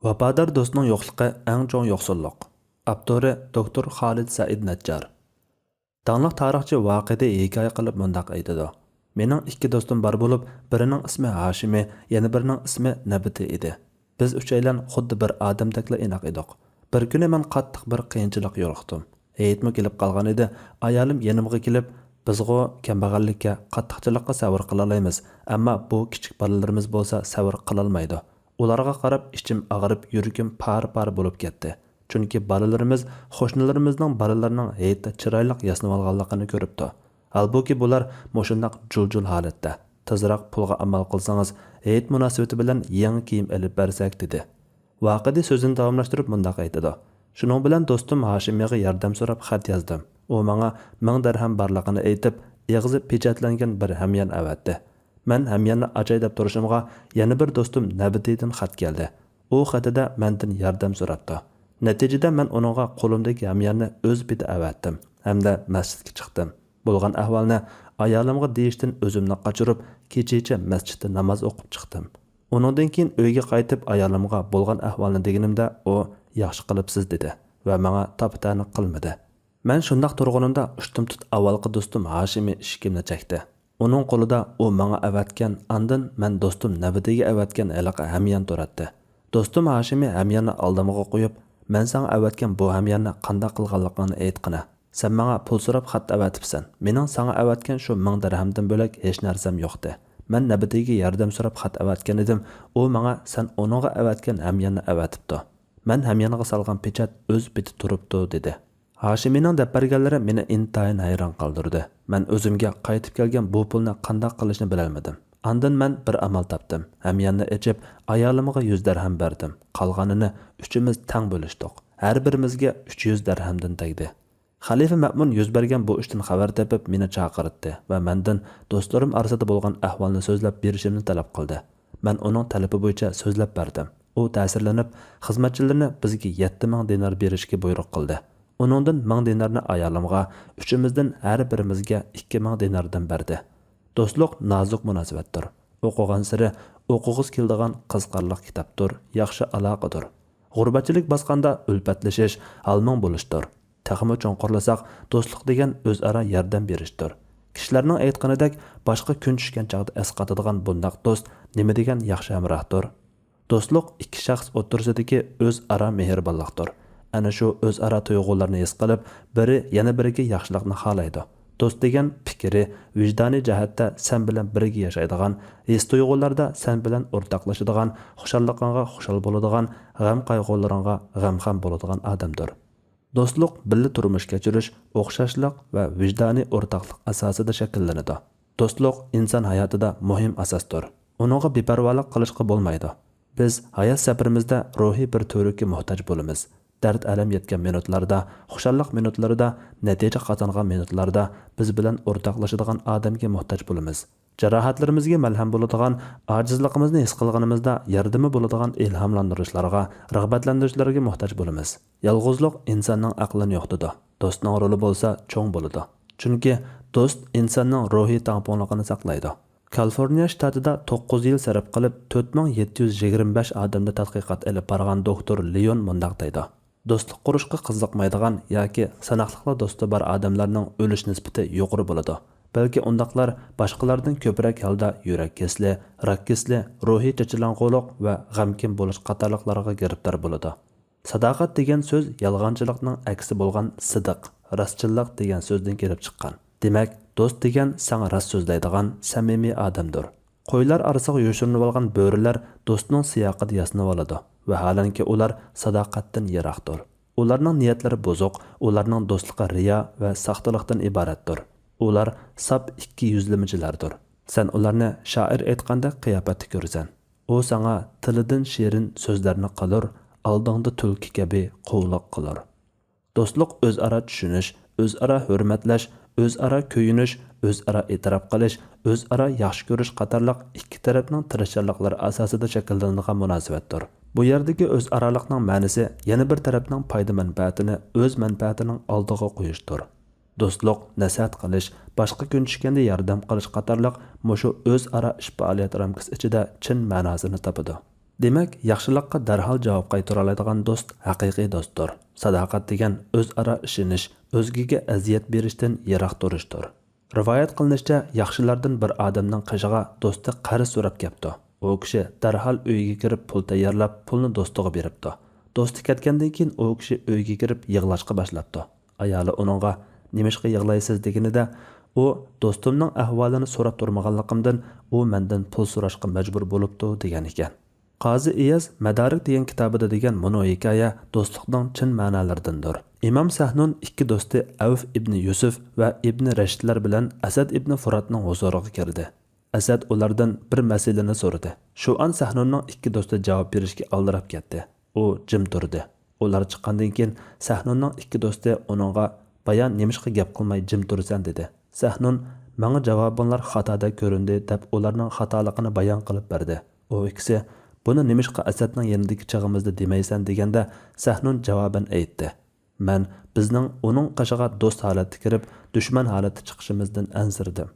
Vafodor do'stning yo'qligi eng cho'ng yo'qsullik. Avtori doktor Xolid Said Najjar. Danliq tarixchi voqeda hikoya qilib mundaq aytadi. Mening ikki do'stim bor bo'lib, birining ismi Hashimi, yana birining ismi Nabiti edi. Biz uchaylan xuddi bir odamdakla inoq edik. Bir kuni men qattiq bir qiyinchilik yo'liqdim. Hayitmi kelib qolgan edi. Ayolim yanimga kelib, bizg'o kambag'allikka, qattiqchilikqa sabr qila olamiz, ammo bu kichik bolalarimiz bo'lsa sabr qila olmaydi. Ularga qarab ichim og'rib, yuragim par bo'lib ketdi. Chunki bolalarimiz qo'shnilarimizning bolalarining hayotda chiroyli yasnab olganligini ko'ribdi. Halbuki bular mo'shundoq jul holatda. Tezroq pulga amal qilsangiz, hayot munosabati bilan yangi kiyim olib bersak dedi. Voqeda so'zini davomlashtirib mundaq aytadi. Shuning bilan do'stim Hashimiga yordam so'rab xat yozdim. U menga 1000 dirham borligini aytib, eg'izi pechatlangan bir hamyon avatdi. Men hamyonni achay deb turishimga yana bir do'stim Nabitidan xat keldi. U xatida mendan yordam so'rabdi. Natijada men uningga qo'limdagi hamyonni o'z biti avatdim hamda masjidga chiqdim. Bo'lgan ahvolni ayolimga deyishdan o'zimni qochirib, kechacha masjidda namoz o'qib chiqdim. Uningdan keyin uyga qaytib ayolimga bo'lgan ahvolni deganimda u yaxshi qilibsiz dedi va menga taptani qilmadi. Men shundaq turg'unimda ushtim-tut avvalgi do'stim Hashimi ishkimni chekdi. Uning qo'lida u menga avatgan, andin men do'stim Nabitiga avatgan aloqa hamyon turatdi. Do'stim Hashimi hamyonni oldimga qo'yib, men senga avatgan bu hamyonni qanday qilganligini aytqina. Sen menga pul so'rab xat avatibsan. Mening senga avatgan shu 1000 dirhamdan bo'lak hech narsam yo'qdi. Men Nabitiga yordam so'rab xat avatgan edim. U menga sen uningga avatgan hamyonni avatibdi. Men hamyonga solgan pechat o'z biti turibdi dedi. Hashimining deb berganlari meni intayin hayron qoldirdi. Men o'zimga qaytib kelgan bu pulni qanday qilishni bilolmadim. Andin men bir amal topdim. Hamyonni ichib, ayolimga 100 dirham berdim. Qolganini uchimiz tang bo'lishdik. Har birimizga 300 dirhamdan tegdi. Xalifa Ma'mun yuz bergan bu ishdan xabar topib meni chaqirdi va mendan do'stlarim orasida bo'lgan ahvolni so'zlab berishimni talab qildi. Men uning talabi bo'yicha so'zlab berdim. U ta'sirlanib, xizmatchilarni bizga 7000 dinar berishga buyruq qildi. Uningdan 1000 dinarni ayolimga, uchimizdan har birimizga 2000 dinardan berdi. Do'stlik nozik munosabatdir. O'qigan siri o'qig'iz keladigan qiziqarli kitobdir, yaxshi aloqadir. G'urbatchilik bosqanda ulfatlashish, halmon bo'lishdir. Taxmi cho'nqirlasak, do'stlik degan o'zaro yordam berishdir. Kishilarning aytganidek, boshqa kun tushgan chaqda esqatadigan bundaq do'st nima degan yaxshi hamrohdir. Do'stlik ikki shaxs o'rtasidagi o'zaro mehribonlikdir. Ana shu o'zaro tuyg'ularni his qilib, biri yana biriga yaxshilikni xohlaydi. Do'st degan fikri, vijdoniy jihatda sen bilan birga yashaydigan, his tuyg'ularda sen bilan o'rtoqlashadigan, xushalliqingga xushal bo'ladigan, g'am qayg'ularingga g'amxam bo'ladigan odamdir. Do'stlik birga turmush kechirish, o'xshashlik va vijdoniy o'rtoqlik asosida shakllanadi. Do'stlik inson hayotida muhim asosdir. Uningga beparvolik qilishga bo'lmaydi. Biz hayot safarimizda ruhiy bir to'rikka muhtoj bo'lamiz. Dard alam yetgan minutlarda, xushallik minutlarida, natija qozongan minutlarda biz bilan o'rtoqlashadigan odamga muhtoj bo'lamiz. Jarohatlarimizga malham bo'ladigan, ojizligimizni his qilganimizda yordami bo'ladigan ilhomlantirishlarga, rag'batlantirishlarga muhtoj bo'lamiz. Yolg'izlik insonning aqlini yo'qtidi. Do'stning roli bo'lsa cho'ng bo'ladi. Chunki do'st insonning ruhiy tangpunligini saqlaydi. Kaliforniya shtatida 9 yil sarf qilib 4725 odamda tadqiqot olib borgan doktor Leon mundaq deydi. Do'stlik qurishga qiziqmaydigan yoki sanoqli do'sti bor odamlarning o'lish nisbati yuqori bo'ladi. Balki undaqlar boshqalardan ko'proq holda yurak kasali, rak kasali, ruhiy chechilang'uliq va g'amkin bo'lish qatorliqlarga giribdor bo'ladi. Sadoqat degan so'z yolg'onchilikning aksi bo'lgan sidiq, rostchilik degan so'zdan kelib chiqqan. Demak, do'st degan sana rost so'zlaydigan samimiy odamdir. Qo'ylar orasiga yoshirinib olgan bo'rilar do'stning siyoqida yasnab oladi va halanki ular sadoqatdan yiroqdir. Ularning niyatlari buzuq, ularning do'stligi riyo va saxtalikdan iboratdir. Ular sap ikki yuzlamachilardir. Sen ularni shoir aytganda qiyofatda ko'rsan. U sana tilidan shirin so'zlarni qilur, oldingda tulki kabi quvliq qilar. Do'stlik o'zaro tushunish, o'zaro hurmatlash, o'zaro kuyinish, o'zaro e'tirof qilish, o'zaro yaxshi ko'rish qatorliq ikki tarafning tirishchiliklari asosida shakllangan munosabatdir. Bu yerdagi o'zaroliqning ma'nosi yana bir tarafning foyda manfaatini o'z manfaatining oldiga qo'yishdir. Do'stlik, nasihat qilish, boshqa kun tushganda yordam qilish qatorliq mushu o'zaro ish faoliyat ramkasi ichida chin ma'nosini topadi. Demak, yaxshilikqa darhol javob qaytara oladigan do'st haqiqiy do'stdir. Sadoqat degan o'zaro ishonish, o'zgaga aziyat berishdan yiroq turishdir. Rivoyat qilinishicha, yaxshilardan bir odamning qishig'a do'sti qarz so'rab kelibdi. U kishi darhol uyga kirib pul tayyorlab, pulni do'stiga beribdi. Do'sti ketgandan keyin u kishi uyga kirib yig'lashga boshlabdi. Ayoli uningga "Nimishqa yig'laysiz?" deganida, u "Do'stimning ahvolini so'rab turmaganligimdan u mendan pul so'rashga majbur bo'libdi" degan ekan. Qozi Iyaz Madarik degan kitobida degan mono hikoya do'stlikning chin ma'nolaridandir. Imom Sahnun ikki do'sti Avf ibn Yusuf va ibn Rashidlar bilan Asad ibn Furatning huzuriga kirdi. Asad ulardan bir masalani so'radi. Shu an Sahnunning ikki do'sti javob berishga aldirab ketdi. U jim turdi. Ular chiqqandan keyin Sahnunning ikki do'sti uningga "Bayon nemishqa gap qilmay jim tursan" dedi. Sahnun "Menga javobinglar xatoda ko'rindi" deb ularning xatoligini bayon qilib berdi. U ikkisi "Buni nemishqa Asadning yanidagi chig'imizda demaysan" deganda Sahnun javoban aytdi. "Men bizning uning qishig'a do'st holatda kirib, dushman holatda chiqishimizdan ansirdim."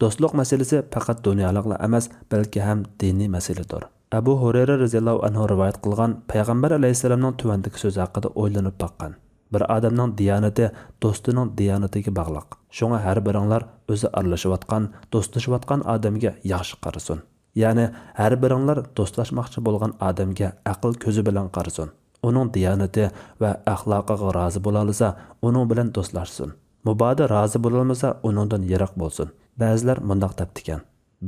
Do'stlik masalasi faqat dunyolikla emas, balki ham diniy masaladir. Abu Hurayra roziyallohu anhu rivoyat qilgan payg'ambar alayhisolamning tuvandagi so'zi haqida o'ylanib baqqan. Bir odamning diyonati do'stining diyonatiga bog'liq. Shunga har biringlar o'zi aralashayotgan, do'stlashayotgan odamga yaxshi qarasin. Ya'ni har biringlar do'stlashmoqchi bo'lgan odamga aql ko'zi bilan qarasin. Uning diyonati va axloqiga rozi bo'la olsa, uning bilan do'stlashsin. Mubodo rozi bo'la olmasa, uningdan yiroq bo'lsin. Ba'zilar mundaq debdikan: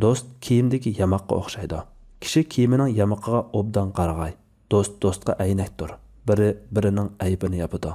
"Do'st kiyimdagi yamoqqa o'xshaydi. Kishi kiyimining yamoqiga obdan qarag'ay. Do'st do'stga aynakdir. Biri birining aybini yopadi."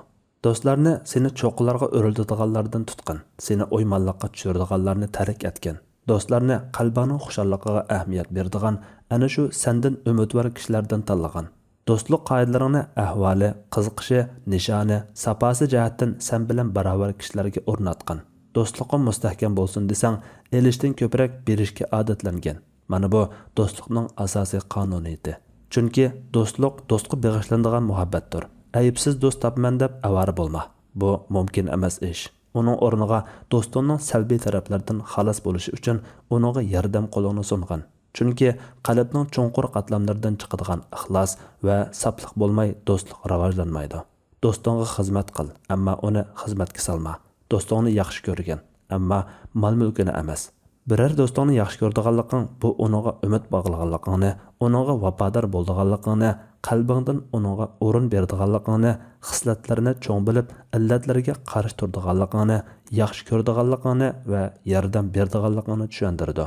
Do'stlarni seni cho'qqilarga o'rildadiganlardan tutqin. Seni o'ymonliqqa tushiradiganlarni tark etgin. Do'stlarni qalbingning xushalligiga ahamiyat beradigan, ana shu sendan umidvor kishilardan tanlagan. Do'stlik qoidalarini ahvoli, qiziqishi, nishoni, saposi jihatdan sen bilan barobar kishilarga o'rnatgan. Do'stliging mustahkam bo'lsin desang, elishdan ko'proq berishga odatlangan. Mana bu do'stlikning asosiy qonuniyati. Chunki do'stlik do'stga bag'ishlanadigan muhabbatdir. Ayibsiz do'st topman deb avara bo'lma. Bu mumkin emas ish. Uning o'rniga do'stingning salbiy taraflaridan xalos bo'lishi uchun uningga yordam qo'lini sungan. Chunki qalbning chunqur qatlamlaridan chiqadigan ixlos va saflik bo'lmay do'stlik rivojlanmaydi. Do'stingga xizmat qil, ammo uni xizmatga solma. Do'stingni yaxshi ko'rgin, ammo mol-mulkini emas. Biror do'stingni yaxshi ko'rdiganliging bu uningga umid bog'laganligingni, uningga vafodor bo'lganligingni, qalbingdan uningga o'rin berdiganligingni, xislatlarini cho'ng bilib, illatlarga qarshi turdiganligingni, yaxshi ko'rdiganligingni va yordam berdiganligingni tushundirdi.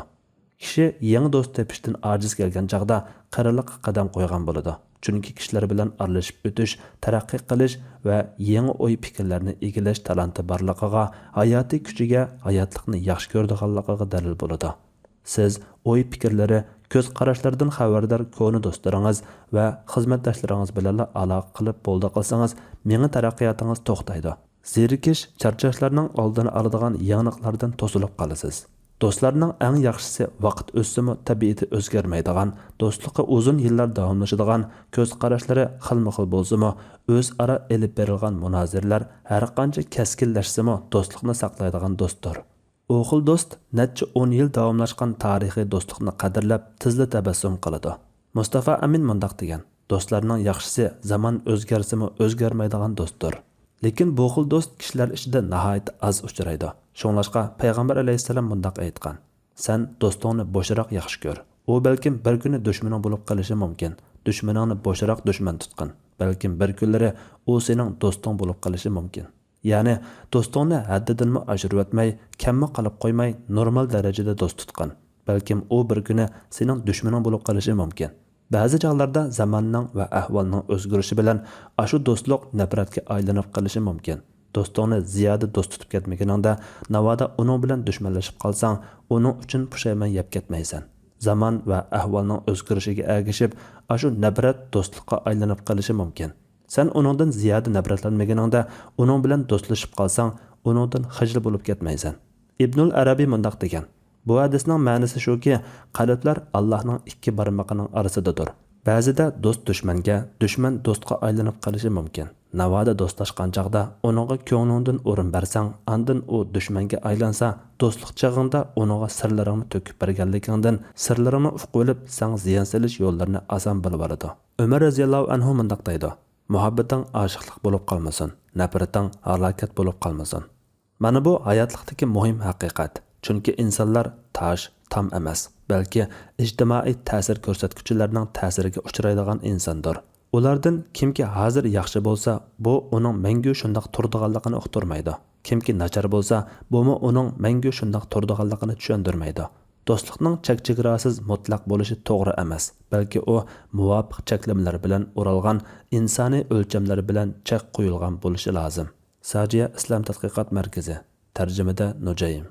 Kishi yangi do'st topishdan ojiz kelgan chaqda qarilikqa qadam qo'ygan bo'ladi. Chunki kishilar bilan aralashib o'tish, taraqqiy qilish va yangi o'y fikrlarni egillash talanti borligiga, hayotiy kuchiga, hayotlikni yaxshi ko'rdiganligiga dalil bo'ladi. Siz o'y fikrlari, ko'z qarashlardan xabardor ko'ni do'stlaringiz va xizmatdoshlaringiz bilan aloqa qilib bo'ldi qilsangiz, menga taraqqiyotingiz to'xtaydi. Zerikish, charchashlarning oldini oladigan yangiliklardan to'silib qolasiz. Do'stlarning eng yaxshisi vaqt o'tsimi tabiati o'zgarmaydigan, do'stlikqa uzun yillar davomlashadigan, ko'z qarashlari xilma-xil bo'lsa-mu, o'zaro elib berilgan munozirlar har qancha keskinlashsa-mu do'stlikni saqlaydigan do'stdir. U xil do'st necha 10 yil davomlashgan tarixiy do'stlikni qadrlab, tizli tabassum qiladi. Mustafa Amin mundaq degan: "Do'stlarning yaxshisi zamon o'zgarsa-mu o'zgarmaydigan do'stdir." Lekin bu xil do'st kishilar ichida nihoyat az uchraydi. Shunglashqa payg'ambar alayhisalom mundaq aytgan: "Sen do'stingni bo'shroq yaxshi ko'r. U balkim bir kuni dushmaning bo'lib qolishi mumkin. Dushmaningni bo'shroq dushman tutqin. Balkim bir kunlari u sening do'sting bo'lib qolishi mumkin." Ya'ni do'stingni haddidanmi oshirib o'tmay, kamma qilib qo'ymay, normal darajada do'st tutqin. Balkim u bir kuni sening dushmaning bo'lib qolishi mumkin. Ba'zi chog'larda zamonning va ahvolning o'zgarishi bilan ashu do'stlik nafratga aylanib qolishi mumkin. Do'stingni ziyoda do'st tutib ketmaganingda, navoda uning bilan dushmanlashib qolsang, uning uchun pushaymon yeb ketmaysan. Zamon va ahvolning o'zgarishiga ergishib, ashu nafrat do'stlikqa aylanib qolishi mumkin. Sen uningdan ziyoda nafratlanmaganingda, uning bilan do'stlashib qolsang, uningdan xijil bo'lib ketmaysan. Ibnul Arabiy mundaq degan: "Bu hadisning ma'nosi shuki, qalblar Allohning ikki barmoqining orasidadir. Ba'zida do'st dushmanga, dushman do'stga aylanib qolishi mumkin. Navoda do'stlashgan chaqda uningga ko'nglingdan o'rin bersang, andin u dushmanga aylansa, do'stlik chag'ingda uningga sirlaringni to'kib berganligingdan sirlaringni ufq olib, sen ziyon selish yo'llarini oson bilib oladi. Umar roziyallohu anhu mundaq deydi: "Muhabbating oshiqlik bo'lib qolmasin, nafrating halokat bo'lib qolmasin." Mana bu hayotlikdagi muhim haqiqat. Chunki insonlar tosh, tam emas, balki ijtimoiy ta'sir ko'rsatuvchilarning ta'siriga uchraydigan insondir. Ulardan kimki hozir yaxshi bo'lsa, bu uning mangu shundoq turdiganligini uqtirmaydi. Kimki nachar bo'lsa, bumi uning mangu shundoq turdiganligini tushundirmaydi. Do'stlikning chek-chegarasiz mutlaq bo'lishi to'g'ri emas, balki u muvofiq cheklamalar bilan o'ralgan, insoniy o'lchamlar bilan chek qo'yilgan bo'lishi lozim. Sajiya Islom tadqiqot markazi. Tarjimada Nujayim.